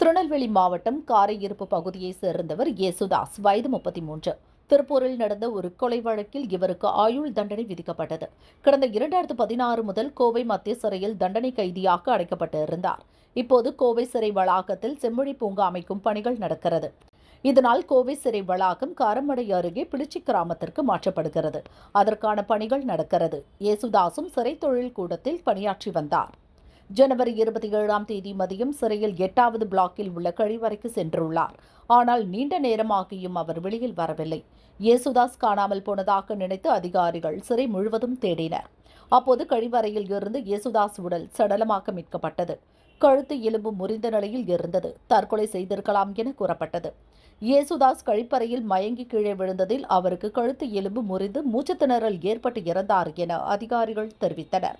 திருநெல்வேலி மாவட்டம் காரையிருப்பு பகுதியைச் சேர்ந்தவர் யேசுதாஸ், வயது 33. திருப்பூரில் நடந்த ஒரு கொலை வழக்கில் இவருக்கு ஆயுள் தண்டனை விதிக்கப்பட்டது. கடந்த 2016 முதல் கோவை மத்திய சிறையில் தண்டனை கைதியாக அடைக்கப்பட்டு இருந்தார். இப்போது கோவை சிறை வளாகத்தில் செம்மொழி பூங்கா அமைக்கும் பணிகள் நடக்கிறது. இதனால் கோவை சிறை வளாகம் காரமடை அருகே பிளிச்சி கிராமத்திற்கு மாற்றப்படுகிறது. அதற்கான பணிகள் நடக்கிறது. யேசுதாசும் சிறை தொழில் கூடத்தில் பணியாற்றி வந்தார். ஜனவரி 27ஆம் தேதி மதியம் சிறையில் 8வது பிளாக்கில் உள்ள கழிவறைக்கு சென்றுள்ளார். ஆனால் நீண்ட நேரமாகியும் அவர் வெளியில் வரவில்லை. யேசுதாஸ் காணாமல் போனதாக நினைத்து அதிகாரிகள் சிறை முழுவதும் தேடினர். அப்போது கழிவறையில் இருந்து யேசுதாஸ் உடல் சடலமாக மீட்கப்பட்டது. கழுத்து எலும்பு முறிந்த நிலையில் இருந்தது. தற்கொலை செய்திருக்கலாம் என கூறப்பட்டது. யேசுதாஸ் கழிப்பறையில் மயங்கி கீழே விழுந்ததில் அவருக்கு கழுத்து எலும்பு முறிந்து மூச்சுத்திணறல் ஏற்பட்டு இறந்தார் என அதிகாரிகள் தெரிவித்தனர்.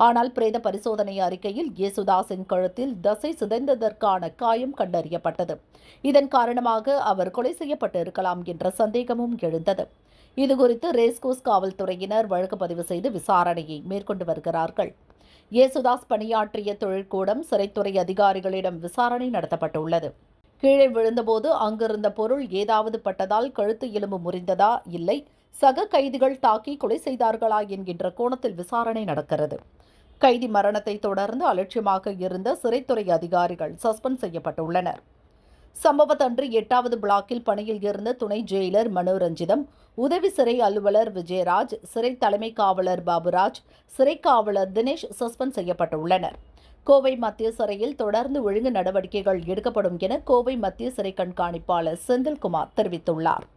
ஆனால் பிரேத பரிசோதனை அறிக்கையில் யேசுதாஸின் கழுத்தில் தசை சிதைந்ததற்கான காயம் கண்டறியப்பட்டது. இதன் காரணமாக அவர் கொலை செய்யப்பட்டு இருக்கலாம் என்ற சந்தேகமும் எழுந்தது. இதுகுறித்து ரேஸ்கோஸ் காவல்துறையினர் வழக்கு பதிவு செய்து விசாரணையை மேற்கொண்டு வருகிறார்கள். யேசுதாஸ் பணியாற்றிய தொழிற்கூடம் சிறைத்துறை அதிகாரிகளிடம் விசாரணை நடத்தப்பட்டுள்ளது. கீழே விழுந்தபோது அங்கிருந்த பொருள் ஏதாவது பட்டதால் கழுத்து எலும்பு முறிந்ததா, இல்லை சக கைதிகள் தாக்கி கொலை செய்தார்களா என்கின்ற கோணத்தில் விசாரணை நடக்கிறது. கைதி மரணத்தை தொடர்ந்து அலட்சியமாக இருந்த சிறைத்துறை அதிகாரிகள் சஸ்பெண்ட் செய்யப்பட்டுள்ளனர். சம்பவத்தன்று 8வது பிளாக்கில் பணியில் இருந்த துணை ஜெயிலர் மனோரஞ்சிதம், உதவி சிறை அலுவலர் விஜயராஜ், சிறை தலைமை காவலர் பாபுராஜ், சிறை காவலர் தினேஷ் சஸ்பெண்ட் செய்யப்பட்டுள்ளனர். கோவை மத்திய சிறையில் தொடர்ந்து ஒழுங்கு நடவடிக்கைகள் எடுக்கப்படும் என கோவை மத்திய சிறை கண்காணிப்பாளர் செந்தில்குமார் தெரிவித்துள்ளார்.